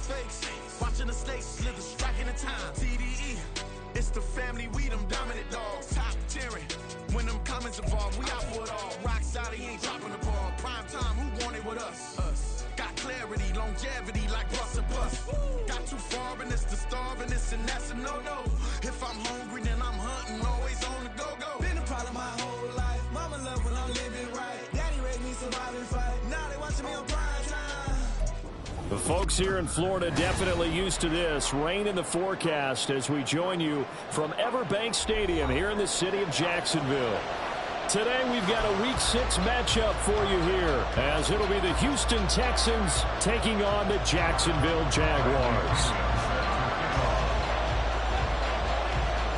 fakes. Watching the snakes slither, striking the time. TDE, it's the family, we them dominant dogs. Top tiering, when them comments involved, we out for it all. Rock side, he ain't dropping the ball. Prime time, who want it with us? Us. Got clarity, longevity, like bus and bus. Got too far and it's the starving, this and that's a no-no. If I'm hungry, then I'm hunting, always on the go-go. Been a problem my whole life. Mama love when I'm living right. Daddy raised me survive and fight. Now they watching me on prime time. The folks here in Florida definitely used to this. Rain in the forecast as we join you from Everbank Stadium here in the city of Jacksonville. Today we've got a Week 6 matchup for you here, as it'll be the Houston Texans taking on the Jacksonville Jaguars.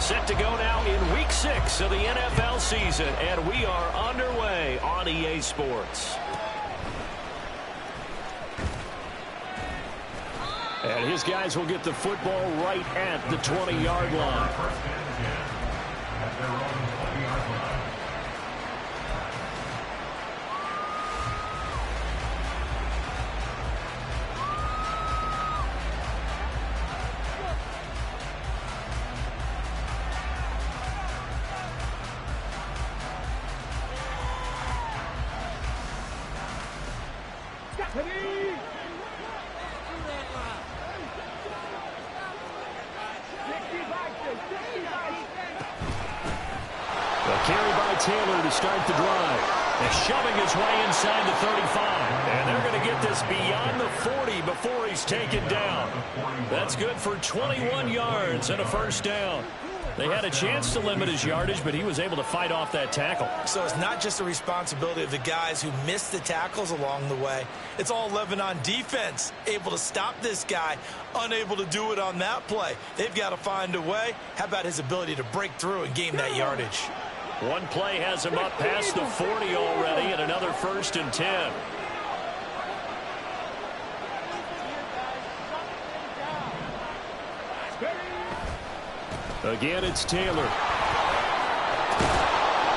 Set to go now in Week 6 of the NFL season, and we are underway on EA Sports. And his guys will get the football right at the 20-yard line. Carry by Taylor to start the drive. And shoving his way inside the 35. And they're going to get this beyond the 40 before he's taken down. That's good for 21 yards and a first down. They had a chance to limit his yardage, but he was able to fight off that tackle. So it's not just the responsibility of the guys who missed the tackles along the way. It's all 11 on defense, able to stop this guy, unable to do it on that play. They've got to find a way. How about his ability to break through and gain that yardage? One play has him up past the 40 already, and another 1st and 10. Again, it's Taylor.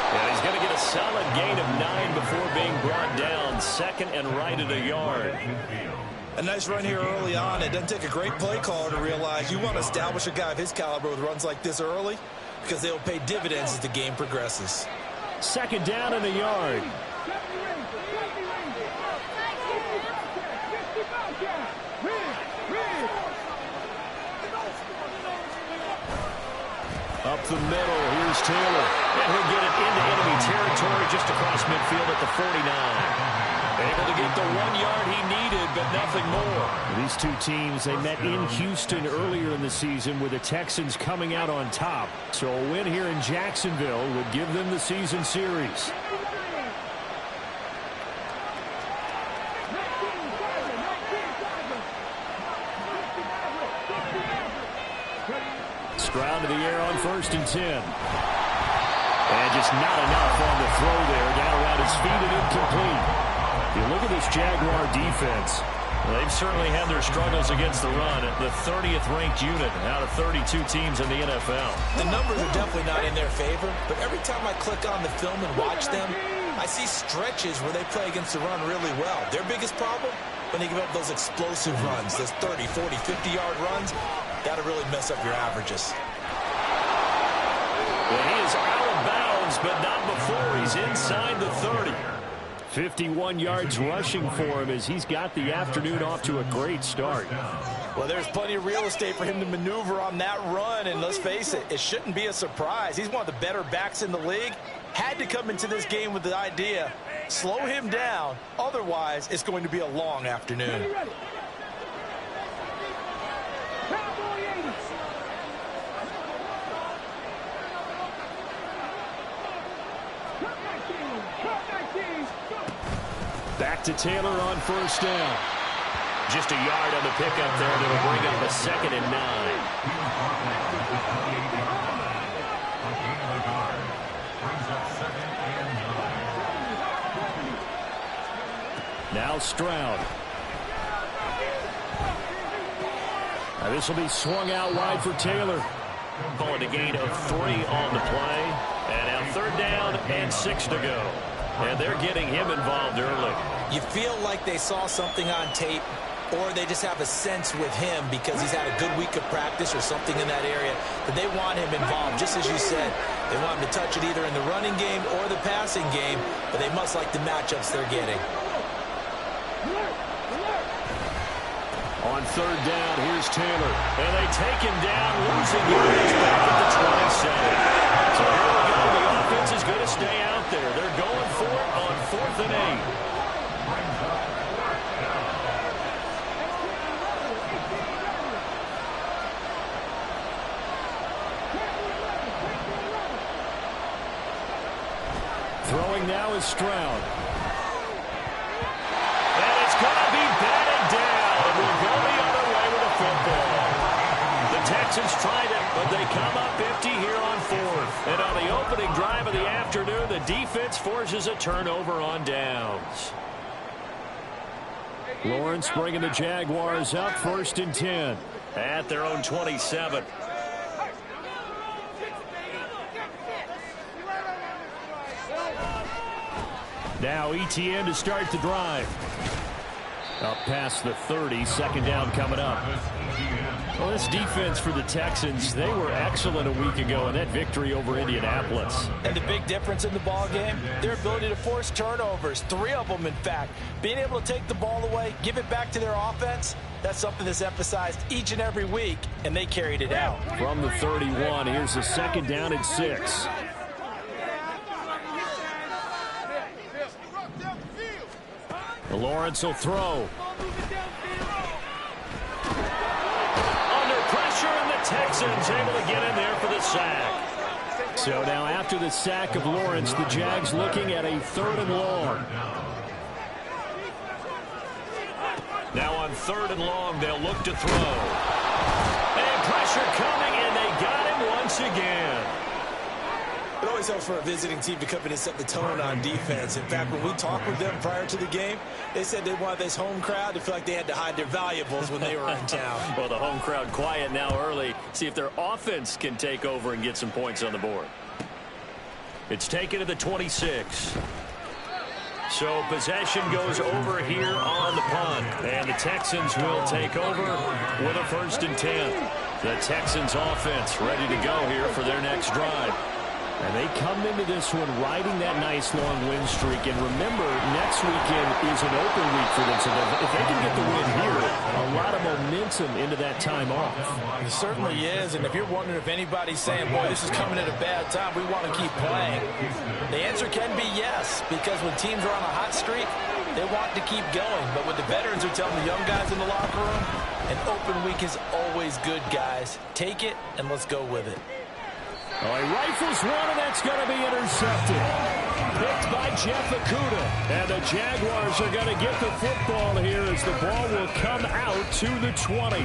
And he's going to get a solid gain of 9 before being brought down. 2nd and right at a yard. A nice run here early on. It doesn't take a great play caller to realize you want to establish a guy of his caliber with runs like this early, because they'll pay dividends as the game progresses. 2nd down and a yard. Up the middle, here's Taylor. And he'll get it into enemy territory just across midfield at the 49. Able to get the 1 yard he needed, but nothing more. These two teams, they met in Houston earlier in the season with the Texans coming out on top. So a win here in Jacksonville would give them the season series. Stroud to the air on 1st and 10. And just not enough on the throw there. Down around his feet and incomplete. You look at this Jaguar defense. They've certainly had their struggles against the run. The 30th ranked unit out of 32 teams in the NFL. The numbers are definitely not in their favor, but every time I click on the film and watch them, I see stretches where they play against the run really well. Their biggest problem, when they give up those explosive runs, those 30, 40, 50-yard runs, that'll really mess up your averages. Well, he is out of bounds, but not before he's inside the 30. 51 yards rushing for him as he's got the afternoon off to a great start. Well, there's plenty of real estate for him to maneuver on that run, and let's face it, it shouldn't be a surprise. He's one of the better backs in the league. Had to come into this game with the idea, slow him down, otherwise it's going to be a long afternoon. Back to Taylor on 1st down. Just a yard on the pickup there that'll bring up a 2nd and 9. Now Stroud. Now this will be swung out wide for Taylor. Calling a gain of 3 on the play. And now 3rd down and 6 to go. And they're getting him involved early. You feel like they saw something on tape or they just have a sense with him because he's had a good week of practice or something in that area that they want him involved. Just as you said, they want him to touch it either in the running game or the passing game, but they must like the matchups they're getting. On third down, here's Taylor. And they take him down, losing yards back at the 27. So here we go. The offense is going to stay out there. They're going for it on 4th and 8. Throwing now is Stroud. And it's going to be batted down. We'll go the other way with the football. The Texans tried it, but they come up empty here on 4th. And on the opening drive of the afternoon, the defense forces a turnover on downs. Lawrence bringing the Jaguars up 1st and 10 at their own 27. Now ETN to start the drive. Up past the 30, 2nd down coming up. Well, this defense for the Texans, they were excellent a week ago in that victory over Indianapolis. And the big difference in the ball game, their ability to force turnovers, 3 of them in fact. Being able to take the ball away, give it back to their offense, that's something that's emphasized each and every week, and they carried it out. From the 31, here's a 2nd down and 6. Lawrence will throw. Under pressure, and the Texans able to get in there for the sack. So now after the sack of Lawrence, the Jags looking at a 3rd and long. Now on 3rd and long, they'll look to throw. And pressure coming, and they got him once again. It always helps for a visiting team to come in and set the tone on defense. In fact, when we talked with them prior to the game, they said they wanted this home crowd to feel like they had to hide their valuables when they were in town. Well, the home crowd quiet now early. See if their offense can take over and get some points on the board. It's taken to the 26. So possession goes over here on the punt. And the Texans will take over with a 1st and 10. The Texans offense ready to go here for their next drive. And they come into this one riding that nice long win streak. And remember, next weekend is an open week for them. So if they can get the win here, a lot of momentum into that time off. It certainly is. And if you're wondering if anybody's saying, boy, this is coming at a bad time, we want to keep playing, the answer can be yes. Because when teams are on a hot streak, they want to keep going. But what the veterans are telling the young guys in the locker room, an open week is always good, guys. Take it, and let's go with it. Oh, he rifles one, and that's going to be intercepted. Picked by Jeff Okudah. And the Jaguars are going to get the football here as the ball will come out to the 20.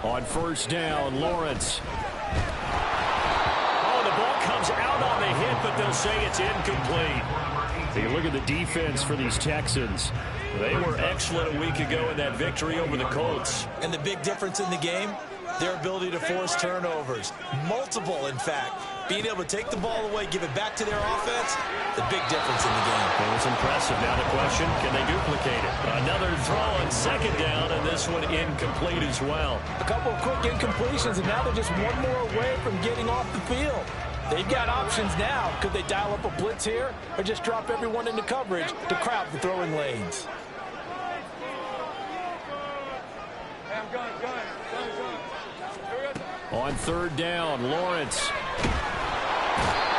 On 1st down, Lawrence. Oh, the ball comes out on the hit, but they'll say it's incomplete. Take a look at the defense for these Texans. They were excellent a week ago in that victory over the Colts. And the big difference in the game, their ability to force turnovers. Multiple, in fact. Being able to take the ball away, give it back to their offense, the big difference in the game. It was impressive. Now the question, can they duplicate it? Another throw on 2nd down, and this one incomplete as well. A couple of quick incompletions, and now they're just one more away from getting off the field. They've got options now. Could they dial up a blitz here or just drop everyone into coverage to crowd the throwing lanes? On 3rd down, Lawrence.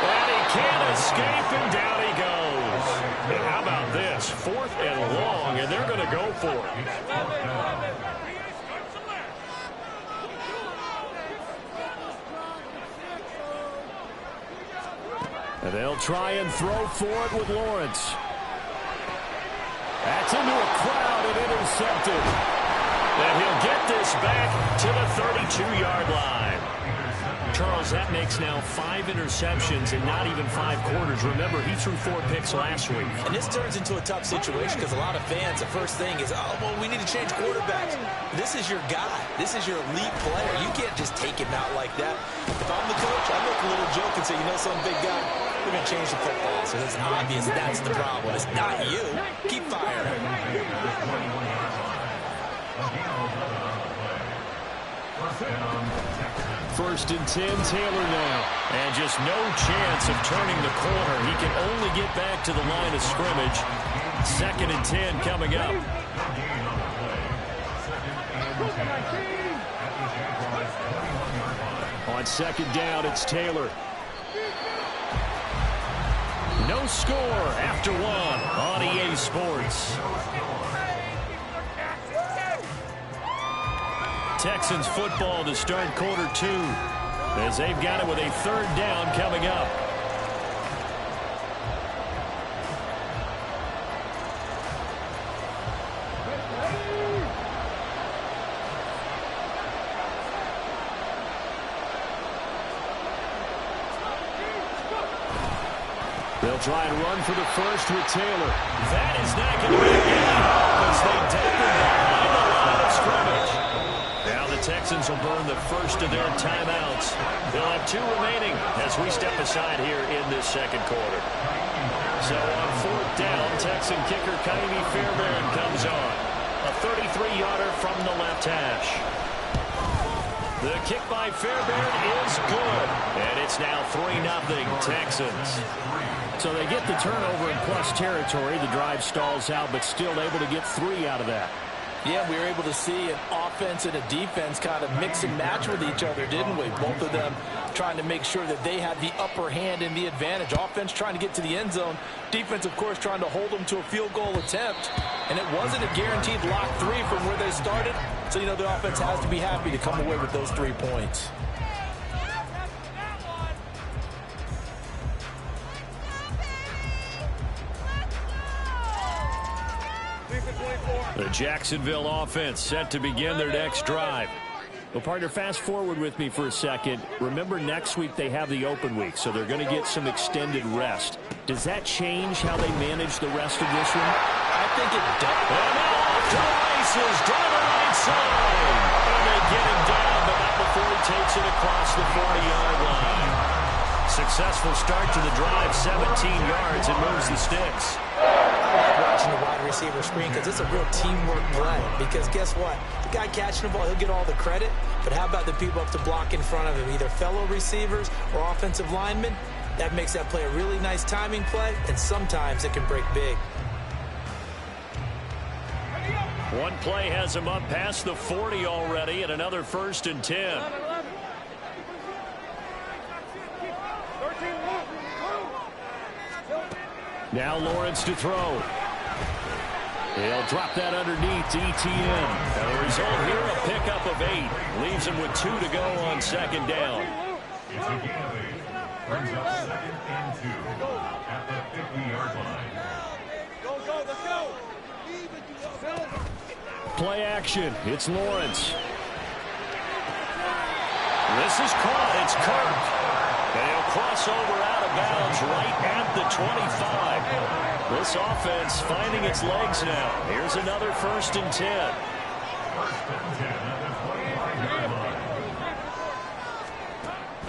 And he can't escape, and down he goes. And how about this? 4th and long, and they're going to go for it. And they'll try and throw for it with Lawrence. That's into a crowd and intercepted. And he'll get this back to the 32-yard line. Charles, that makes now 5 interceptions in not even 5 quarters. Remember, he threw 4 picks last week. And this turns into a tough situation because a lot of fans, the first thing is, oh, well, we need to change quarterbacks. This is your guy. This is your elite player. You can't just take him out like that. If I'm the coach, I'd make a little joke and say, you know, some big guy, we're going to change the football. So it's obvious that's the problem. It's not you. Keep firing. First and 10, Taylor now. And just no chance of turning the corner. He can only get back to the line of scrimmage. 2nd and 10 coming up. On 2nd down, it's Taylor. No score after 1 on EA Sports. Texans football to start quarter 2 as they've got it with a 3rd down coming up. They'll try and run for the first with Taylor. That is not going to be a game because they take him behind the line of scrimmage. Now the Texans will burn the first of their timeouts. They'll have 2 remaining as we step aside here in this 2nd quarter. So on 4th down, Texan kicker Kaimi Fairbairn comes on. A 33-yarder from the left hash. The kick by Fairbairn is good. And it's now 3-0 Texans. So they get the turnover in plus territory. The drive stalls out, but still able to get 3 out of that. Yeah, we were able to see an offense and a defense kind of mix and match with each other, didn't we? Both of them trying to make sure that they had the upper hand and the advantage. Offense trying to get to the end zone. Defense, of course, trying to hold them to a field goal attempt. And it wasn't a guaranteed lock 3 from where they started. So, you know, the offense has to be happy to come away with those 3 points. The Jacksonville offense set to begin their next drive. Well, partner, fast forward with me for a second. Remember, next week they have the open week, so they're going to get some extended rest. Does that change how they manage the rest of this one? I think it does. And now off to the races down the right side. And they get him down, but not before he takes it across the 40-yard line. Successful start to the drive, 17 yards, and moves the sticks. I like watching the wide receiver screen because it's a real teamwork play. Because guess what? The guy catching the ball, he'll get all the credit. But how about the people up to block in front of him, either fellow receivers or offensive linemen? That makes that play a really nice timing play, and sometimes it can break big. One play has him up past the 40 already, and another 1st and 10. Now Lawrence to throw. He'll drop that underneath to ETN. And the result here, a pickup of 8. Leaves him with 2 to go on 2nd down. Brings up 2nd and 2 at the 50-yard line. Go, let's go. Play action. It's Lawrence. This is caught. It's Kirk. And he'll cross over out of bounds right at the 25. This offense finding its legs now. Here's another 1st and 10. 1st and 10 at the 25-yard line.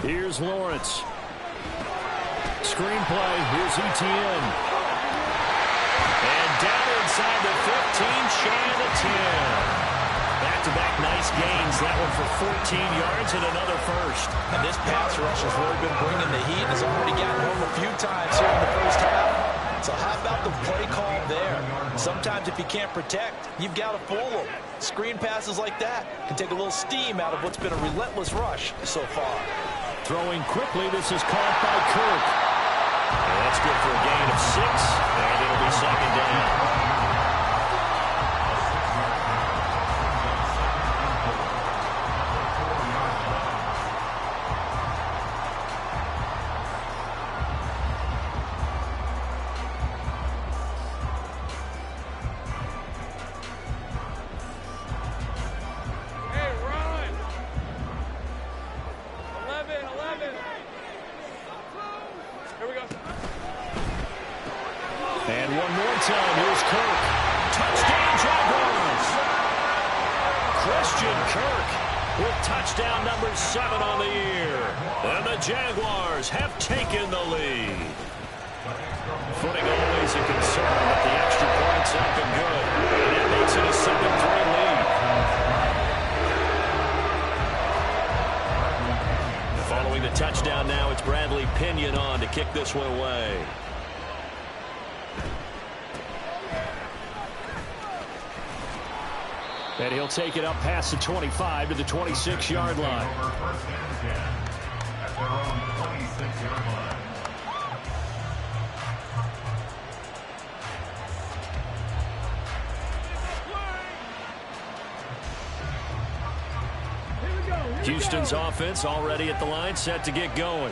Here's Lawrence. Screenplay. Here's ETN. And down inside the 15, shy of the 10. Back-to-back nice gains. That one for 14 yards and another 1st. And this pass rush has really been bringing the heat. Has already gotten home a few times here in the 1st half. So how about the play call there? Sometimes if you can't protect, you've got to fool them. Screen passes like that can take a little steam out of what's been a relentless rush so far. Throwing quickly, this is caught by Kirk. And that's good for a gain of 6, and it'll be 2nd down. time. Here's Kirk. Touchdown, Jaguars. Christian Kirk with touchdown number 7 on the year. And the Jaguars have taken the lead. Footing always a concern, but the extra points have been good. And that makes it a 7-3 lead. Following the touchdown now, it's Bradley Pinion on to kick this one away. And he'll take it up past the 25 to the 26-yard line. At their own 26-yard line. Houston's offense already at the line, set to get going.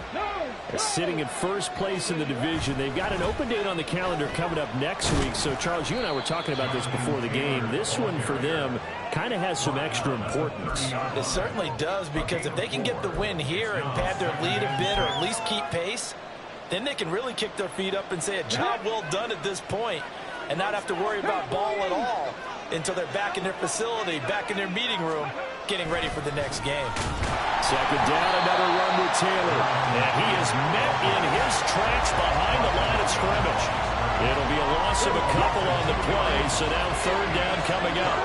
Sitting in first place in the division. They've got an open date on the calendar coming up next week. So, Charles, you and I were talking about this before the game. This one for them kind of has some extra importance. It certainly does, because if they can get the win here and pad their lead a bit or at least keep pace, then they can really kick their feet up and say a job well done at this point and not have to worry about ball at all until they're back in their facility, back in their meeting room, getting ready for the next game. Second down, another run with Taylor. And he is met in his tracks behind the line of scrimmage. It'll be a loss of a couple on the play, so now third down coming up.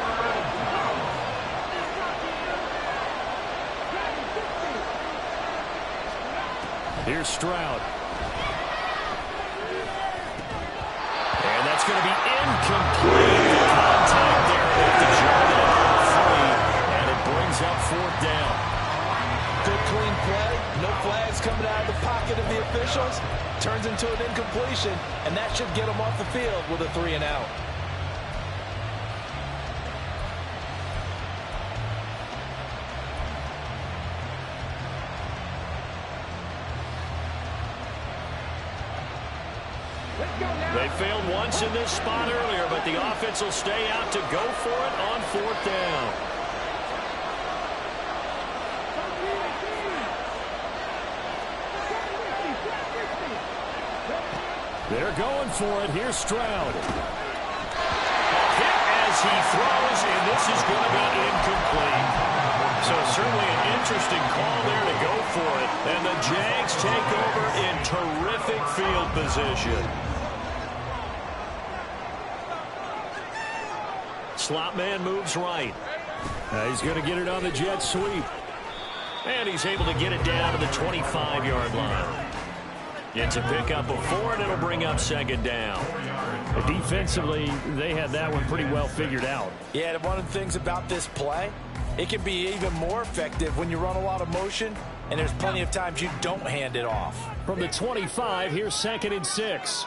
Here's Stroud. And that's going to be incomplete. Contact there at the Jordan free, and it brings up fourth down. Good clean play. No flags coming out of the pocket of the officials. Turns into an incompletion, and that should get them off the field with a 3-and-out. They failed once in this spot earlier, but the offense will stay out to go for it on fourth down. They're going for it. Here's Stroud. Hit as he throws, and this is going to be incomplete. So certainly an interesting call there to go for it. And the Jags take over in terrific field position. Slot man moves right. He's going to get it on the jet sweep. And he's able to get it down to the 25-yard line. It's a pickup of 4, and it'll bring up second down. Defensively, they had that one pretty well figured out. Yeah, one of the things about this play, it can be even more effective when you run a lot of motion, and there's plenty of times you don't hand it off. From the 25, here's 2nd and 6.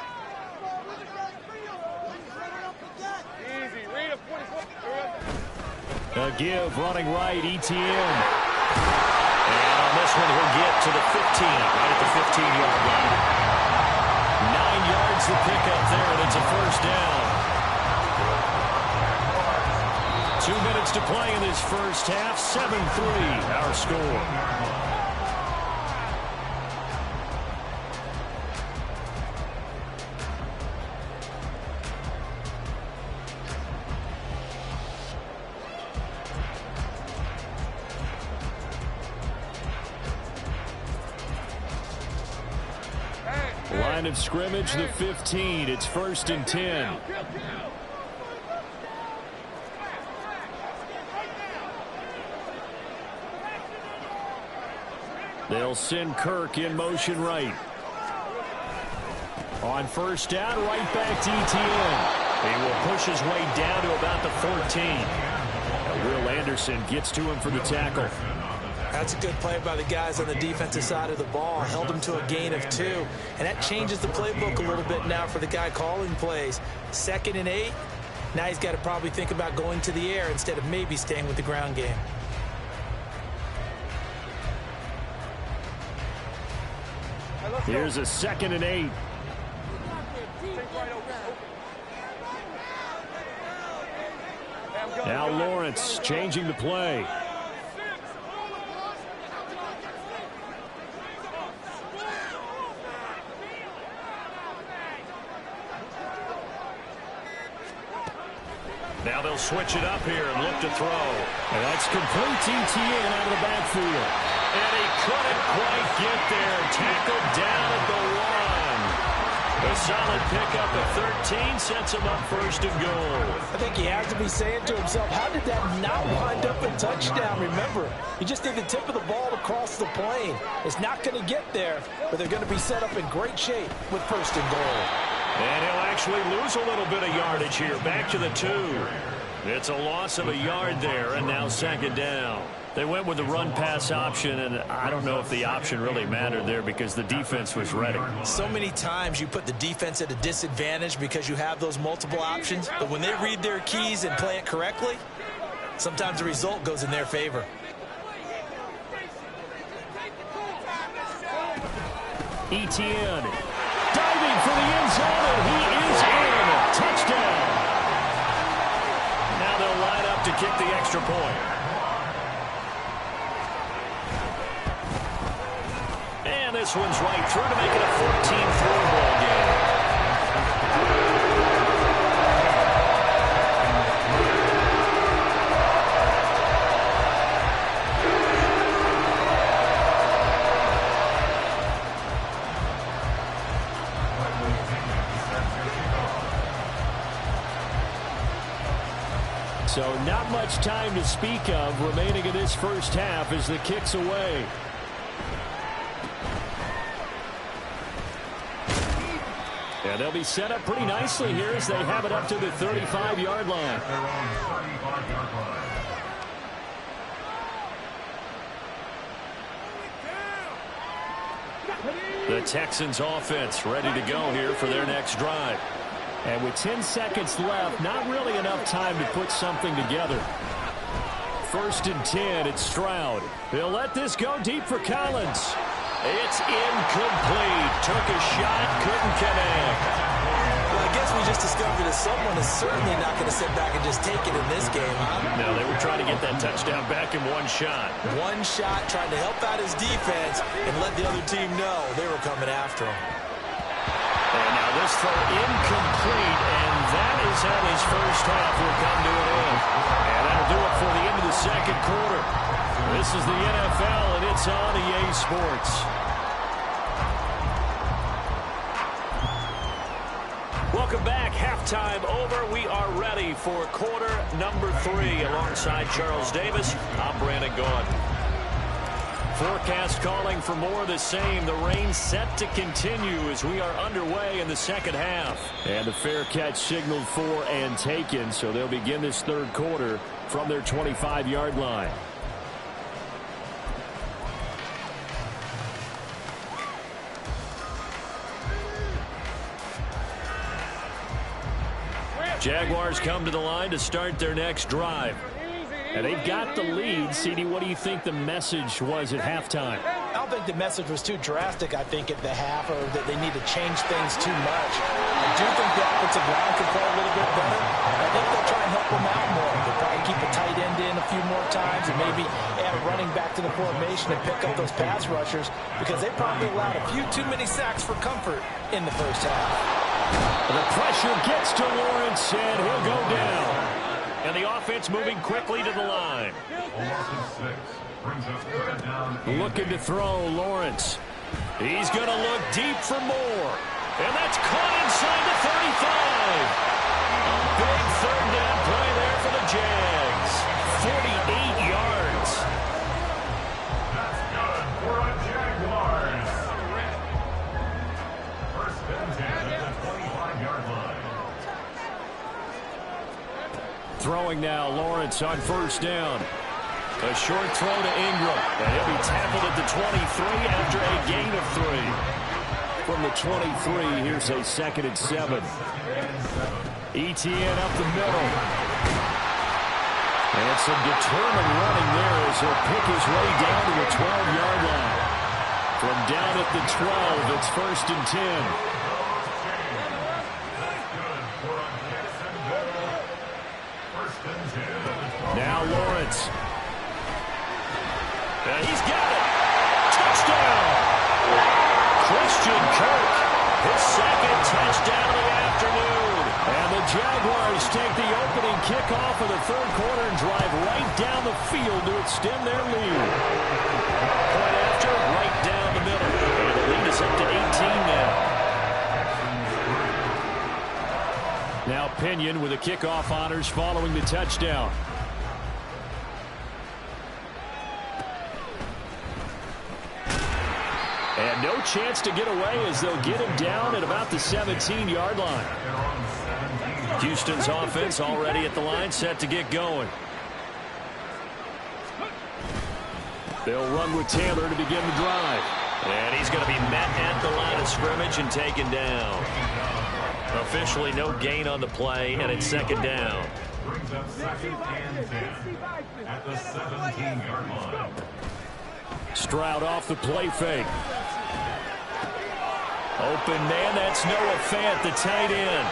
A give, running right, ETN. And on this one, he'll get to the 15, right at the 15-yard line. 9 yards the pickup there, and it's a first down. 2 minutes to play in this first half. 7-3, our score. Line of scrimmage, the 15. It's 1st and 10. They'll send Kirk in motion right. On first down, right back to ETN. He will push his way down to about the 14. Will Anderson gets to him for the tackle. That's a good play by the guys on the defensive side of the ball. Held him to a gain of 2. And that changes the playbook a little bit now for the guy calling plays. 2nd and 8. Now he's got to probably think about going to the air instead of maybe staying with the ground game. Here's a 2nd and 8. Now Lawrence changing the play. Now they'll switch it up here and look to throw. And that's complete ETN out of the backfield. And he couldn't quite get there. Tackled down at the 1. A solid pickup at 13 sets him up first and goal. I think he has to be saying to himself, how did that not wind up a touchdown? Remember, you just need the tip of the ball to cross the plane. It's not going to get there, but they're going to be set up in great shape with first and goal. And he'll actually lose a little bit of yardage here. Back to the 2. It's a loss of a yard there, and now second down. They went with the run-pass option, and I don't know if the option really mattered there because the defense was ready. So many times you put the defense at a disadvantage because you have those multiple options, but when they read their keys and play it correctly, sometimes the result goes in their favor. ETN diving for the end zone, and he is in. Touchdown. Now they'll line up to kick the extra point. And this one's right through to make it a 14-3 ball game. So not much time to speak of remaining in this first half as the kick's away. And they'll be set up pretty nicely here as they have it up to the 35-yard line. The Texans offense ready to go here for their next drive. And with 10 seconds left, not really enough time to put something together. First and 10, it's Stroud. He'll let this go deep for Collins. It's incomplete. Took a shot, couldn't connect. Well, I guess we just discovered that someone is certainly not going to sit back and just take it in this game, huh? No, they were trying to get that touchdown back in one shot. One shot, trying to help out his defense and let the other team know they were coming after him. And now this throw incomplete, and that is how his first half will come to an end. And that'll do it for the end of the second quarter. This is the NFL, and it's on EA Sports. Welcome back. Halftime over. We are ready for quarter number 3. Alongside Charles Davis, I'm Brandon Gaud. Forecast calling for more of the same. The rain set to continue as we are underway in the second half. And the fair catch signaled for and taken, so they'll begin this third quarter from their 25-yard line. Jaguars come to the line to start their next drive. And they've got the lead. CD, what do you think the message was at halftime? I don't think the message was too drastic, I think, at the half, or that they need to change things too much. I do think the offensive line can play a little bit better. I think they'll try and help them out more. They'll probably keep a tight end in a few more times and maybe add a running back to the formation and pick up those pass rushers because they probably allowed a few too many sacks for comfort in the first half. The pressure gets to Lawrence, and he'll go down. And the offense moving quickly to the line. Looking to throw, Lawrence. He's going to look deep for more. And that's caught inside the 35. Big third down play there for the Jags. 48 yards. That's good for a Jaguars. First and 10 at the 25-yard line. Throwing now, Lawrence on first down. A short throw to Ingram. And he'll be tackled at the 23 after a gain of 3. From the 23, here's a second and 7. ETN up the middle. And some determined running there as he'll pick his way down to the 12-yard line. From down at the 12, it's first and 10. Now Lawrence. And he's got it. Touchdown. Christian Kirk. His second touchdown of the afternoon. And the Jaguars take the opening kickoff of the third quarter and drive right down the field to extend their lead. Point after, right down the middle. And the lead is up to 18 now. Now Pinion with the kickoff honors following the touchdown. And no chance to get away as they'll get him down at about the 17-yard line. Houston's offense already at the line, set to get going. They'll run with Taylor to begin the drive. And he's going to be met at the line of scrimmage and taken down. Officially no gain on the play, and it's second down. Brings up second and 10 at the 17-yard line. Stroud off the play fake. Open man, that's Noah Fant, the tight end.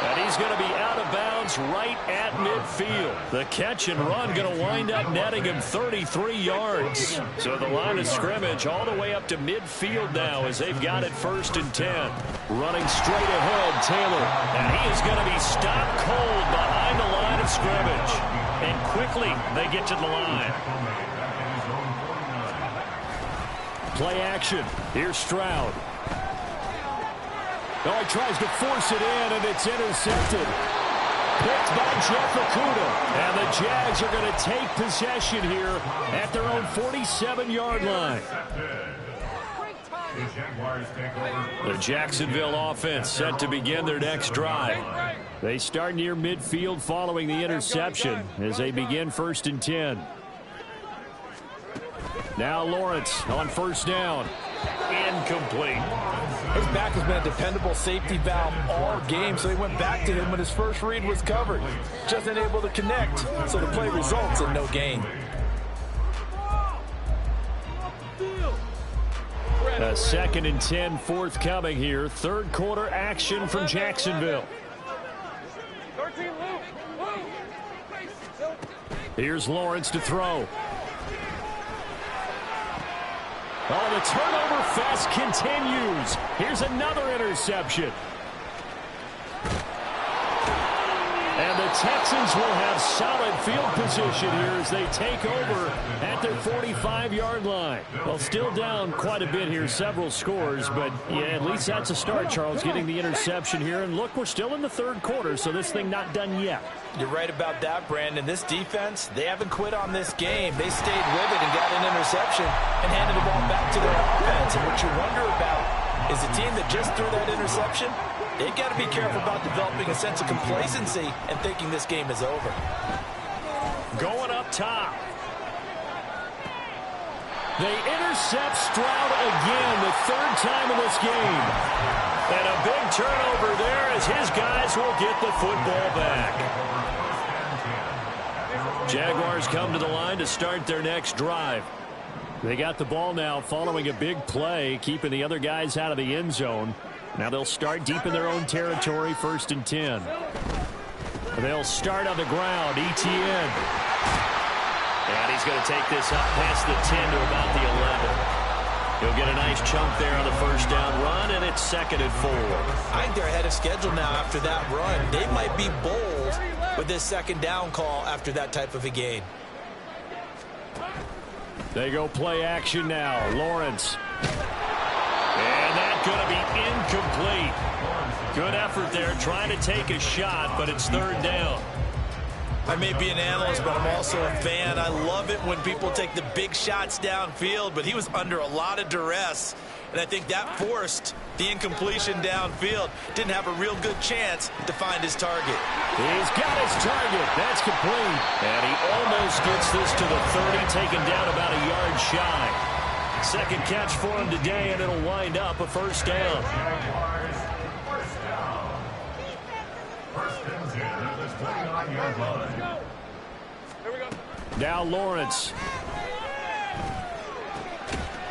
And he's going to be out of bounds right at midfield. The catch and run going to wind up netting him 33 yards. So the line of scrimmage all the way up to midfield now as they've got it 1st and 10. Running straight ahead, Taylor. And he is going to be stopped cold behind the line of scrimmage. And quickly they get to the line. Play action. Here's Stroud. Oh, he tries to force it in, and it's intercepted. Picked by Jeff Okudah. And the Jags are going to take possession here at their own 47-yard line. The Jacksonville offense set to begin their next drive. They start near midfield following the interception as they begin 1st and 10. Now Lawrence on 1st down. Incomplete. His back has been a dependable safety valve all game, so he went back to him when his first read was covered. Just unable to connect, so the play results in no gain. A 2nd and 10 forthcoming here. Third quarter action from Jacksonville. Here's Lawrence to throw. Oh, the turnover fest continues. Here's another interception. And the Texans will have solid field position here as they take over at their 45-yard line. Well, still down quite a bit here, several scores, but yeah, at least that's a start, Charles, getting the interception here. And look, we're still in the third quarter, so this thing not done yet. You're right about that, Brandon. This defense, they haven't quit on this game. They stayed with it and got an interception and handed the ball back to their offense. And what you wonder about is the team that just threw that interception, they've got to be careful about developing a sense of complacency and thinking this game is over. Going up top. They intercept Stroud again, the 3rd time in this game. And a big turnover there as his guys will get the football back. Jaguars come to the line to start their next drive. They got the ball now following a big play, keeping the other guys out of the end zone. Now they'll start deep in their own territory, 1st and 10. They'll start on the ground, Etienne. And he's going to take this up past the 10 to about the 11. He'll get a nice chunk there on the 1st down run, and it's 2nd and 4. I think they're ahead of schedule now after that run. They might be bold with this 2nd down call after that type of a gain. They go play action now. Lawrence. And that's going to be incomplete. Good effort there trying to take a shot, but it's 3rd down. I may be an analyst, but I'm also a fan. I love it when people take the big shots downfield, but he was under a lot of duress, and I think that forced the incompletion downfield. Didn't have a real good chance to find his target. He's got his target. That's complete. And he almost gets this to the 30, taken down about a yard shy. 2nd catch for him today, and it'll wind up a 1st down. Now Lawrence.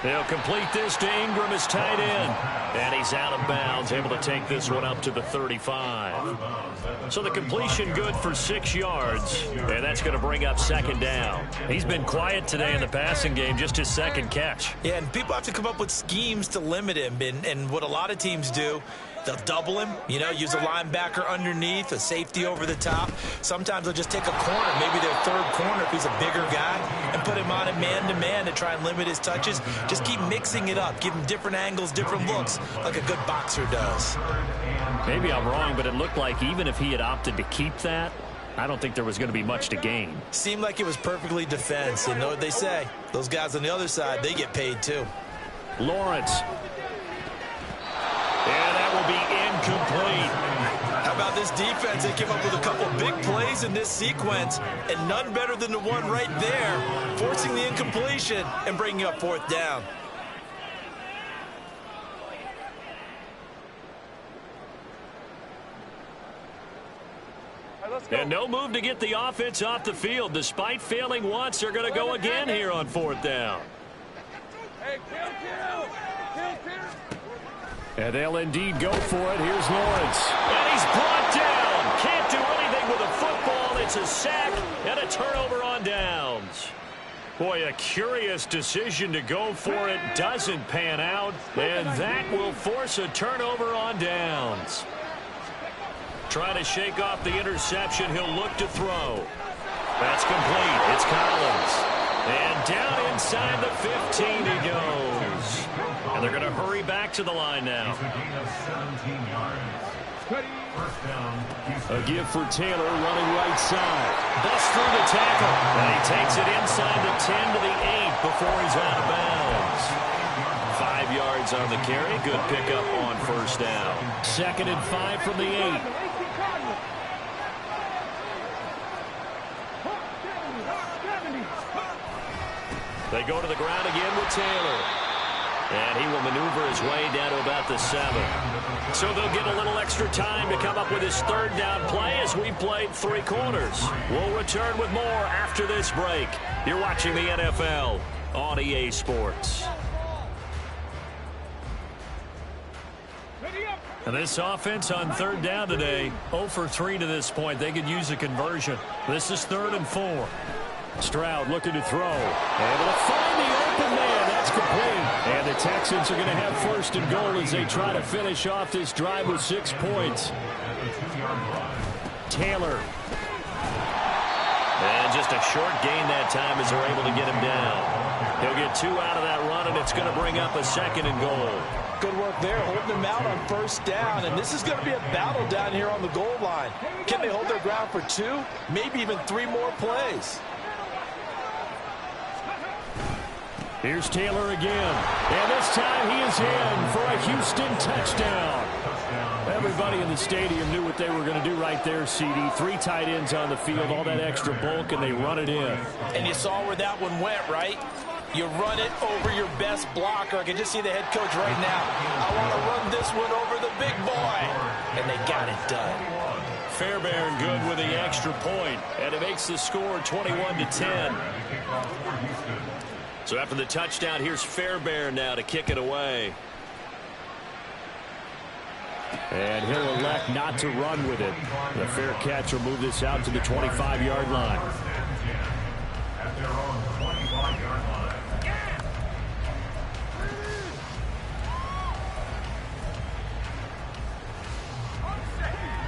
They'll complete this to Ingram, his tight end. And he's out of bounds, able to take this one up to the 35. So the completion good for 6 yards, and that's going to bring up 2nd down. He's been quiet today in the passing game, just his 2nd catch. Yeah, and people have to come up with schemes to limit him, and what a lot of teams do They'll double him, you know, use a linebacker underneath, a safety over the top. Sometimes they'll just take a corner, maybe their third corner if he's a bigger guy, and put him on it man-to-man to try and limit his touches. Just keep mixing it up, give him different angles, different looks, like a good boxer does. Maybe I'm wrong, but it looked like even if he had opted to keep that, I don't think there was going to be much to gain. Seemed like it was perfectly defense. You know what they say. Those guys on the other side, they get paid too. Lawrence. And that will be incomplete. How about this defense? They came up with a couple big plays in this sequence, and none better than the one right there, forcing the incompletion and bringing up fourth down. And no move to get the offense off the field. Despite failing once, they're going to go again here on fourth down. And they'll indeed go for it. Here's Lawrence. And he's brought down. Can't do anything with a football. It's a sack and a turnover on downs. Boy, a curious decision to go for it. Doesn't pan out. And that will force a turnover on downs. Trying to shake off the interception. He'll look to throw. That's complete. It's Collins. And down inside the 15 he goes. And they're going to hurry back to the line now. A give for Taylor running right side. Busts through the tackle. And he takes it inside the 10 to the 8 before he's out of bounds. 5 yards on the carry. Good pickup on first down. 2nd and 5 from the 8. They go to the ground again with Taylor. And he will maneuver his way down to about the 7. So they'll get a little extra time to come up with his third down play as we played 3 quarters. We'll return with more after this break. You're watching the NFL on EA Sports. And this offense on third down today, 0 for 3 to this point. They could use a conversion. This is 3rd and 4. Stroud looking to throw. Able to find the open man. That's complete. And the Texans are going to have 1st and goal as they try to finish off this drive with 6 points. Taylor. And just a short gain that time as they're able to get him down. He'll get 2 out of that run, and it's going to bring up a 2nd and goal. Good work there, holding them out on first down. And this is going to be a battle down here on the goal line. Can they hold their ground for 2, maybe even 3 more plays? Here's Taylor again. And this time he is in for a Houston touchdown. Everybody in the stadium knew what they were going to do right there, CD. 3 tight ends on the field, all that extra bulk, and they run it in. And you saw where that one went, right? You run it over your best blocker. I can just see the head coach right now. I want to run this one over the big boy. And they got it done. Fairbairn good with the extra point, and it makes the score 21-10. So after the touchdown, here's Fairbairn now to kick it away. And he'll elect not to run with it. The fair catch will move this out to the 25-yard line. At their own 25-yard line.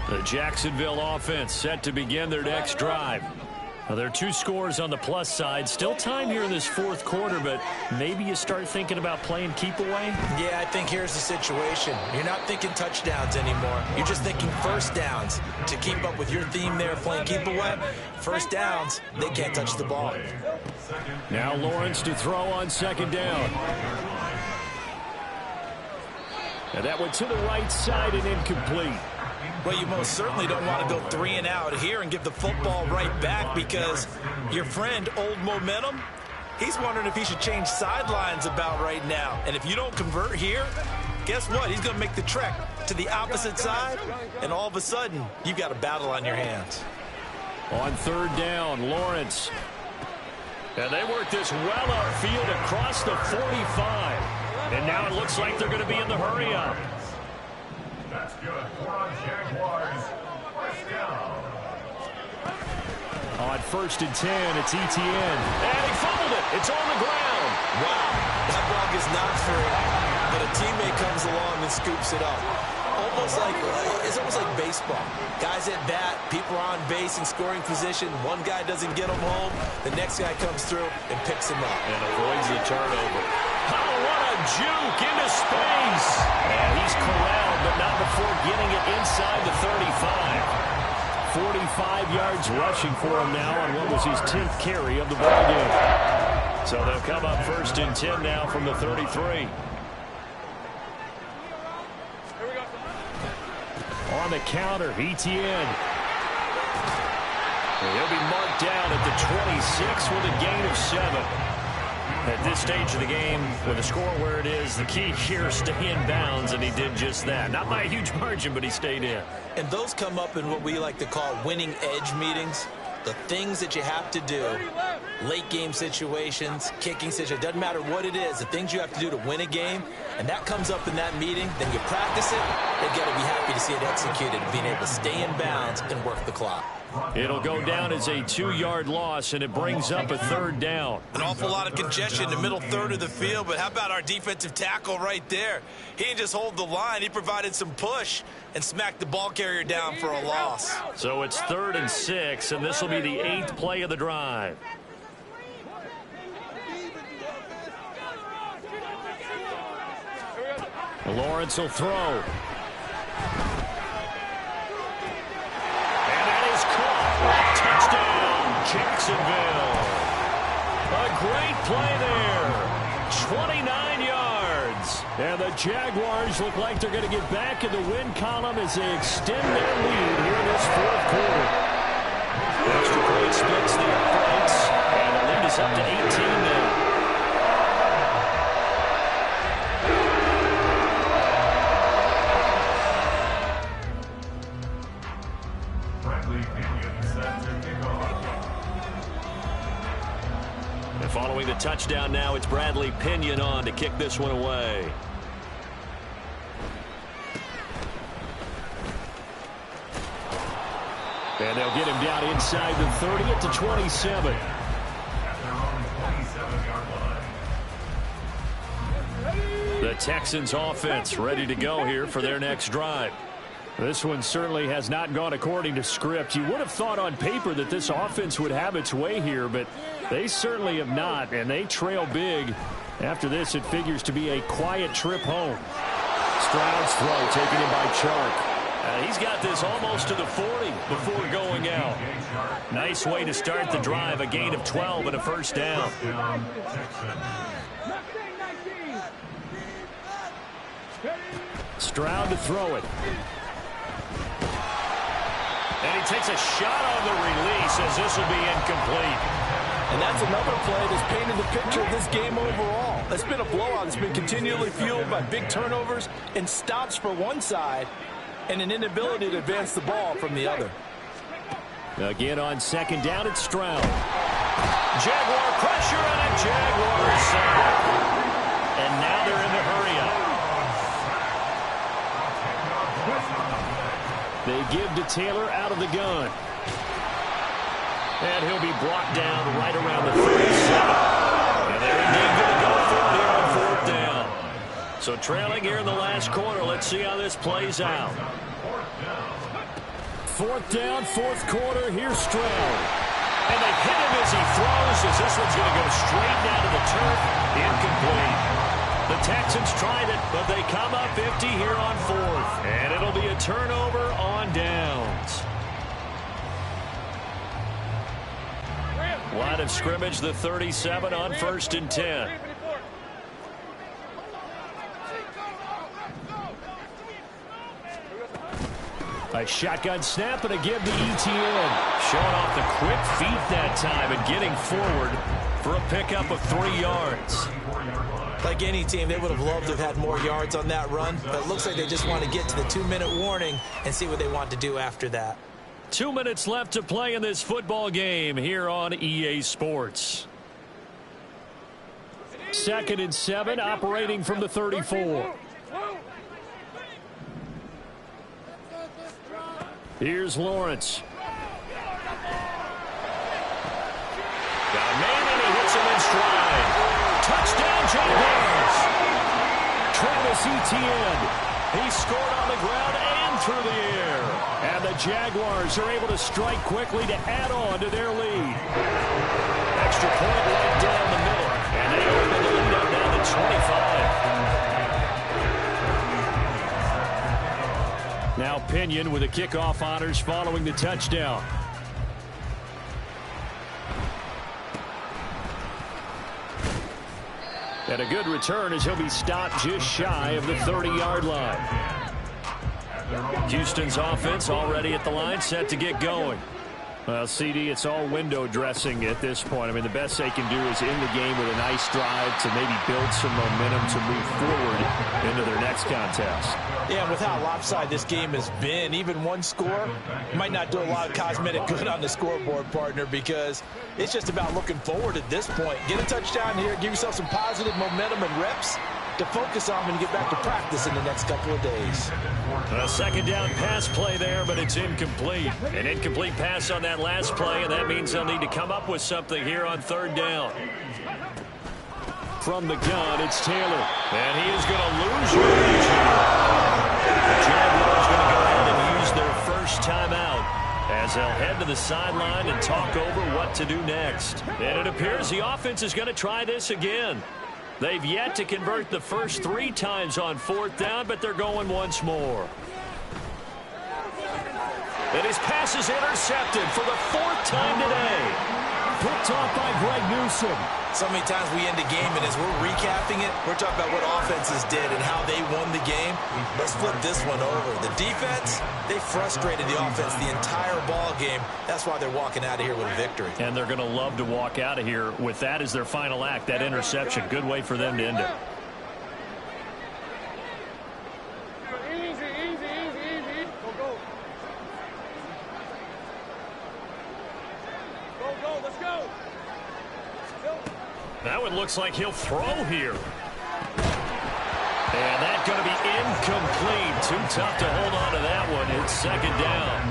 The Jacksonville offense set to begin their next drive. Now, there are 2 scores on the plus side. Still time here in this 4th quarter, but maybe you start thinking about playing keep away? Yeah, I think here's the situation. You're not thinking touchdowns anymore. You're just thinking first downs. To keep up with your theme there, playing keep away, first downs, they can't touch the ball. Now Lawrence to throw on 2nd down. And that went to the right side and incomplete. Well, you most certainly don't want to go 3 and out here and give the football right back, because your friend, Old Momentum, he's wondering if he should change sidelines about right now. And if you don't convert here, guess what? He's going to make the trek to the opposite side, and all of a sudden, you've got a battle on your hands. On 3rd down, Lawrence. And they work this well outfield across the 45. And now it looks like they're going to be in the hurry-up. That's good for Jaguars. First down. On 1st and 10, it's Etienne. And he fumbled it. It's on the ground. Wow, that ball is not free, but a teammate comes along and scoops it up. almost like baseball. Guys at bat, people are on base in scoring position. One guy doesn't get them home. The next guy comes through and picks him up. And avoids the turnover. Oh, what a juke into space. And he's corralled, but not before getting it inside the 35. 45 yards rushing for him now on what was his 10th carry of the ball game. So they'll come up 1st and 10 now from the 33. On the counter, Etienne. He'll be marked down at the 26 with a gain of 7. At this stage of the game, with the score where it is, the key here is stay in bounds, and he did just that. Not by a huge margin, but he stayed in. And those come up in what we like to call winning edge meetings. The things that you have to do, late game situations, kicking situations, doesn't matter what it is, the things you have to do to win a game, and that comes up in that meeting, then you practice it, they've got to be happy to see it executed, being able to stay in bounds and work the clock. It'll go down as a 2-yard loss, and it brings up a 3rd down. An awful lot of congestion in the middle third of the field, but how about our defensive tackle right there? He didn't just hold the line, he provided some push and smacked the ball carrier down for a loss. So it's 3rd and 6, and this will be the 8th play of the drive. Lawrence will throw. Touchdown, Jacksonville. A great play there. 29 yards. And the Jaguars look like they're going to get back in the win column as they extend their lead here in this 4th quarter. Extra point splits the uprights, and the lead is up to 18 now. Following the touchdown now, it's Bradley Pinion on to kick this one away. And they'll get him down inside the 30 at the 27. The Texans offense ready to go here for their next drive. This one certainly has not gone according to script. You would have thought on paper that this offense would have its way here, but they certainly have not, and they trail big. After this, it figures to be a quiet trip home. Stroud's throw taken in by Chark. He's got this almost to the 40 before going out. Nice way to start the drive, a gain of 12 and a 1st down. Stroud to throw it. And he takes a shot on the release as this will be incomplete. And that's another play that's painted the picture of this game overall. It's been a blowout. It's been continually fueled by big turnovers and stops for one side and an inability to advance the ball from the other. Again on 2nd down, it's Stroud. Jaguar pressure and a Jaguar sack. And now they're in the hurry-up. They give to Taylor out of the gun. And he'll be brought down right around the 37. And they're indeed going to go for it here on 4th down. So trailing here in the last quarter. Let's see how this plays out. 4th down, 4th quarter. Here's Stroud. And they hit him as he throws, as this one's going to go straight down to the turf. Incomplete. The Texans tried it, but they come up empty here on 4th. And it'll be a turnover on downs. Line of scrimmage, the 37 on 1st and 10. A shotgun snap and a give to Etienne. Showing off the quick feet that time and getting forward for a pickup of 3 yards. Like any team, they would have loved to have had more yards on that run, but it looks like they just want to get to the 2-minute warning and see what they want to do after that. 2 minutes left to play in this football game here on EA Sports. 2nd and 7, operating from the 34. Here's Lawrence. Got a man and he hits him in stride. Touchdown, Jaguars. Travis Etienne. He scored on the ground and through the air. And the Jaguars are able to strike quickly to add on to their lead. Extra point right down the middle. And they open the lead up down to 25. Now Pinion with the kickoff honors following the touchdown. And a good return as he'll be stopped just shy of the 30-yard line. Houston's offense already at the line, set to get going. Well, CD, it's all window dressing at this point. I mean, the best they can do is end the game with a nice drive to maybe build some momentum to move forward into their next contest. Yeah, and with how lopsided this game has been, even one score might not do a lot of cosmetic good on the scoreboard, partner, because it's just about looking forward at this point. Get a touchdown here, give yourself some positive momentum and reps to focus on when you get back to practice in the next couple of days. A second down pass play there, but it's incomplete. An incomplete pass on that last play, and that means they'll need to come up with something here on third down. From the gun, it's Taylor. And he is going to lose yardage here. The Jaguars going to go ahead and use their first timeout as they'll head to the sideline and talk over what to do next. And it appears the offense is going to try this again. They've yet to convert the first 3 times on fourth down, but they're going once more. And his pass is intercepted for the 4th time today. Picked off by Greg Newsome. So many times we end a game, and as we're recapping it, we're talking about what offenses did and how they won the game. Let's flip this one over. The defense, they frustrated the offense the entire ball game. That's why they're walking out of here with a victory. And they're going to love to walk out of here with that as their final act, that interception. Good way for them to end it. Now it looks like he'll throw here. And that's going to be incomplete. Too tough to hold on to that one. It's second down.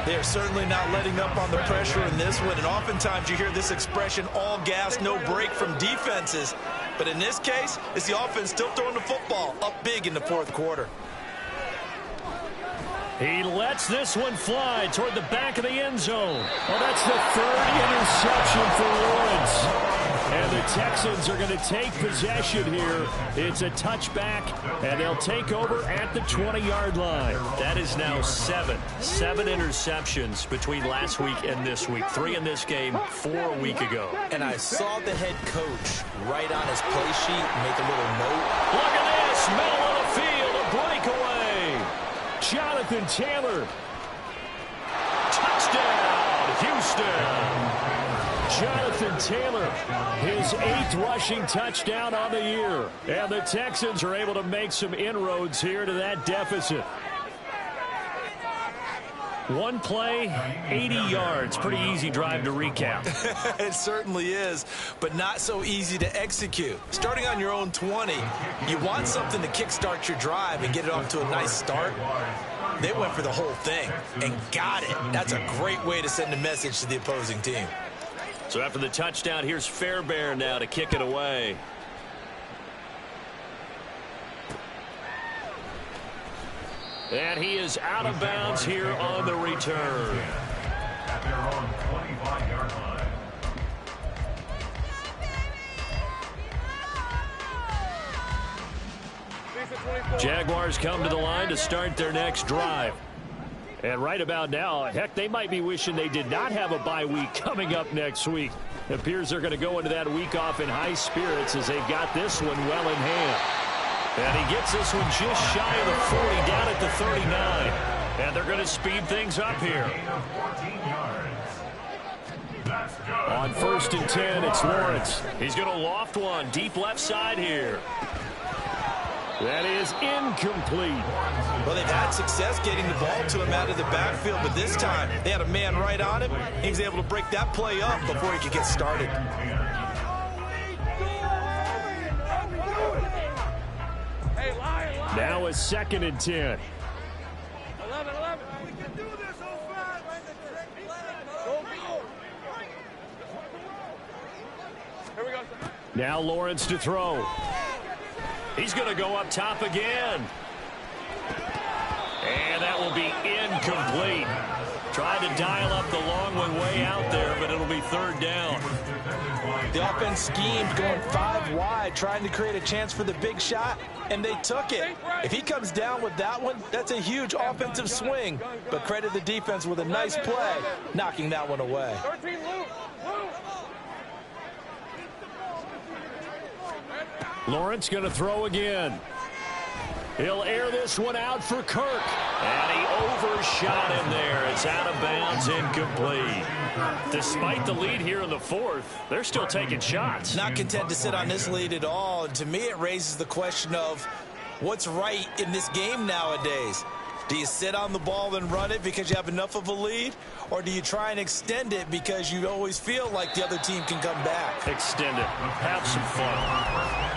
They're certainly not letting up on the pressure in this one. And oftentimes you hear this expression, all gas, no break from defenses. But in this case, it's the offense still throwing the football up big in the 4th quarter. He lets this one fly toward the back of the end zone. Well, that's the 3rd interception for Lawrence. And the Texans are going to take possession here. It's a touchback, and they'll take over at the 20-yard line. That is now 7 interceptions between last week and this week. 3 in this game, 4 a week ago. And I saw the head coach write on his play sheet, make a little note. Look at this, middle of the field, a breakaway. Jonathan Taylor. Touchdown, Houston. Jonathan Taylor, his 8th rushing touchdown on the year. And the Texans are able to make some inroads here to that deficit. One play, 80 yards. Pretty easy drive to recap. It certainly is, but not so easy to execute. Starting on your own 20, you want something to kickstart your drive and get it off to a nice start. They went for the whole thing and got it. That's a great way to send a message to the opposing team. So after the touchdown, here's Fairbairn now to kick it away. And he is out of bounds here on the return. At their own 25-yard line. Jaguars come to the line to start their next drive. And right about now, heck, they might be wishing they did not have a bye week coming up next week. It appears they're going to go into that week off in high spirits as they've got this one well in hand. And he gets this one just shy of the 40, down at the 39. And they're going to speed things up here. On 1st and 10, it's Lawrence. He's going to loft one deep left side here. That is incomplete. Well, they've had success getting the ball to him out of the backfield, but this time they had a man right on him. He was able to break that play up before he could get started. Now a 2nd and 10. 11. We can do this, 05. Here we go. Now Lawrence to throw. He's going to go up top again. And that will be incomplete. Tried to dial up the long one way out there, but it'll be third down. The offense schemed going 5 wide, trying to create a chance for the big shot, and they took it. If he comes down with that one, that's a huge offensive swing. But credit the defense with a nice play, knocking that one away. Lawrence going to throw again. He'll air this one out for Kirk. And he overshot him there. It's out of bounds, incomplete. Despite the lead here in the fourth, they're still taking shots. Not content to sit on this lead at all. And to me, it raises the question of what's right in this game nowadays. Do you sit on the ball and run it because you have enough of a lead? Or do you try and extend it because you always feel like the other team can come back? Extend it. Have some fun.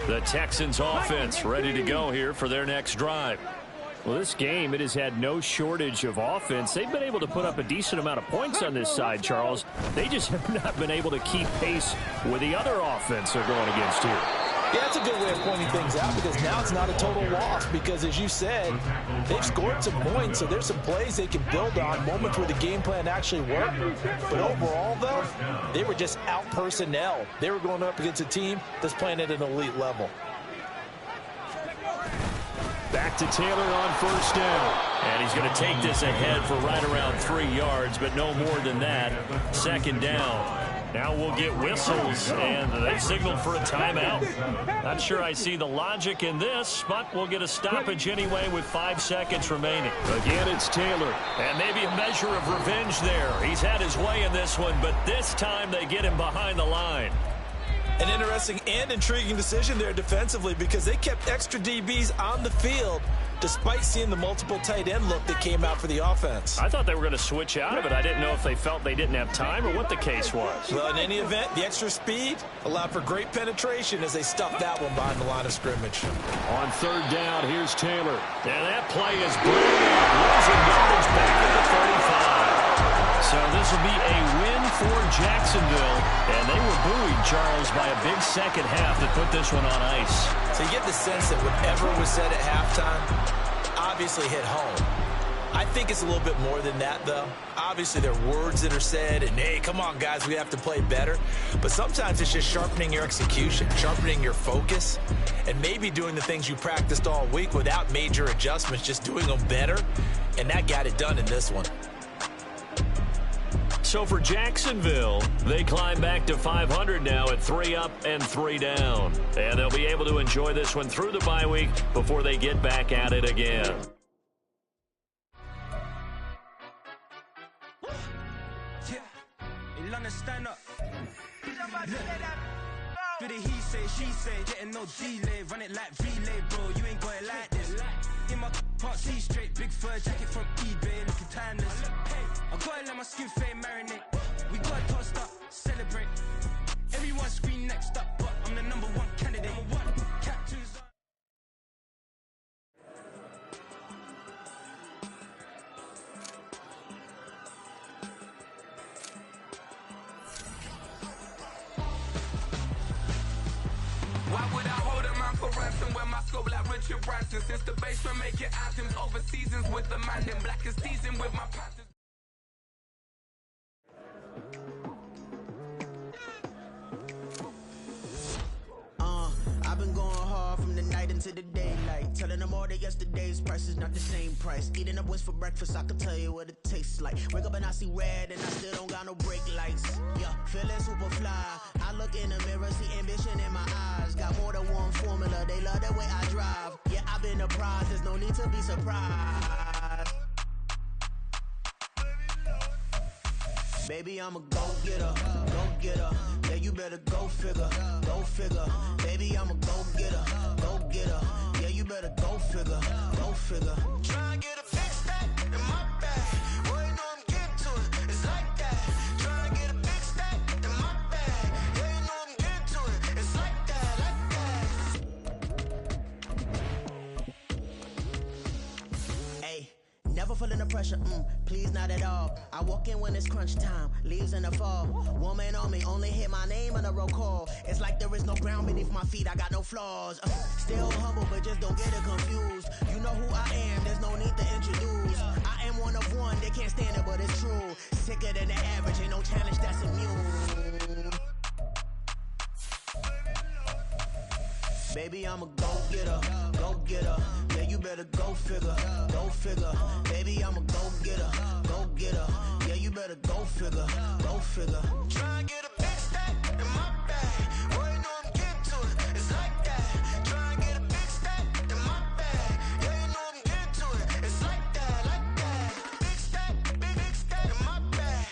The Texans offense ready to go here for their next drive. Well, this game, it has had no shortage of offense. They've been able to put up a decent amount of points on this side, Charles. They just have not been able to keep pace with the other offense they're going against here. Yeah, that's a good way of pointing things out because now it's not a total loss because, as you said, they've scored some points, so there's some plays they can build on, moments where the game plan actually worked. But overall, though, they were just out personnel. They were going up against a team that's playing at an elite level. Back to Taylor on first down. And he's going to take this ahead for right around 3 yards, but no more than that. Second down. Now we'll get whistles, and they signaled for a timeout. Not sure I see the logic in this, but we'll get a stoppage anyway with 5 seconds remaining. Again, it's Taylor, and maybe a measure of revenge there. He's had his way in this one, but this time they get him behind the line. An interesting and intriguing decision there defensively because they kept extra DBs on the field despite seeing the multiple tight end look that came out for the offense. I thought they were going to switch out of it. I didn't know if they felt they didn't have time or what the case was. Well, in any event, the extra speed allowed for great penetration as they stuffed that one behind the line of scrimmage. On third down, here's Taylor. And that play is brilliant. Losing yardage back at the 35. So this will be a win for Jacksonville. And they were buoyed, Charles, by a big second half that put this one on ice. So you get the sense that whatever was said at halftime obviously hit home. I think it's a little bit more than that, though. Obviously, there are words that are said, and, hey, come on, guys, we have to play better. But sometimes it's just sharpening your execution, sharpening your focus, and maybe doing the things you practiced all week without major adjustments, just doing them better. And that got it done in this one. So for Jacksonville, they climb back to 500 now at 3 up and 3 down. And they'll be able to enjoy this one through the bye week before they get back at it again. Stand up. Do the he say, she say, getting no delay, run it like relay, bro. You ain't got it like this. In my can't see straight, big fur jacket from eBay, looking timeless. I gotta let my skin fade marinate. We gotta toast up, celebrate. Everyone scream next up, but I'm the number one candidate. Captures. Why would I hold a man for ransom when my scope like Richard Branson? Since the basement making anthems over seasons with the man in black is seasoned with my passions. I've been going hard from the night into the daylight, telling them all that yesterday's price is not the same price. Eating up wings for breakfast, I can tell you what it tastes like. Wake up and I see red and I still don't got no brake lights. Yeah, feeling super fly. I look in the mirror, see ambition in my eyes. Got more than one formula, they love the way I drive. Yeah, I've been apprised, there's no need to be surprised. Baby, I'm a go-getter, go-getter. Yeah, you better go figure, go figure. Baby, I'm a go-getter, go-getter. Yeah, you better go figure, go figure. Try and get a big stack in my bag. Boy, you know I'm getting to it, it's like that. Try and get a big stack in my bag. Yeah, you know I'm getting to it, it's like that, like that. Hey, never feeling the pressure, please not at all. I walk in when it's crunch time, leaves in the fall. Woman on me, only hit my name on a roll call. It's like there is no ground beneath my feet, I got no flaws. Still humble, but just don't get it confused. You know who I am, there's no need to introduce. I am one of one, they can't stand it, but it's true. Sicker than the average, ain't no challenge that's immune. Baby, I'm a go-getter, go-getter. Yeah, you better go figure, go figure. Baby, I'm a go-getter, go-getter. Yeah, you better go figure, go figure. Try and get a big stack in my bag. Boy, you know I'm getting to it, it's like that. Try and get a big stack in my bag. Yeah, you know I'm getting to it, it's like that, like that. Big stack in my bag.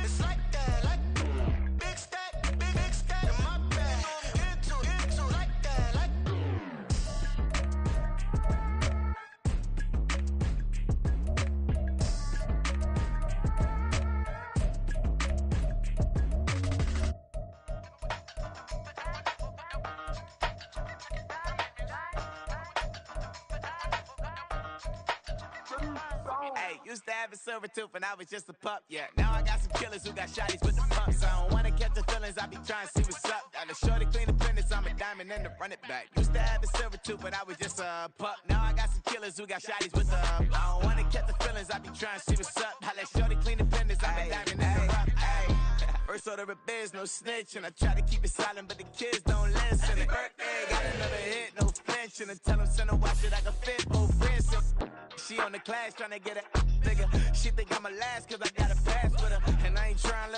It's like that, like big stack in my bag. Get to it, like that, like. Hey, used to have a silver tooth when I was just a pup, yeah. Now I got some killers who got shotties with the pumps. I don't wanna catch the feelings, I be trying to see what's up. Got a shorty clean the fitness, I'm a diamond and to run it back. Used to have a silver tooth when I was just a pup. Now I got some killers who got shotties with the I don't wanna catch the feelings, I be trying to see what's up. I let shorty clean the fitness, I'm a diamond and to run. First order of biz, no snitch, and I try to keep it silent, but the kids don't listen. Birthday, got another hit, no flinch, and I tell them send a watch it I can fit both wrists. She on the class trying to get it bigger. She think I'm a last cause I got a pass with her, and I ain't trying to let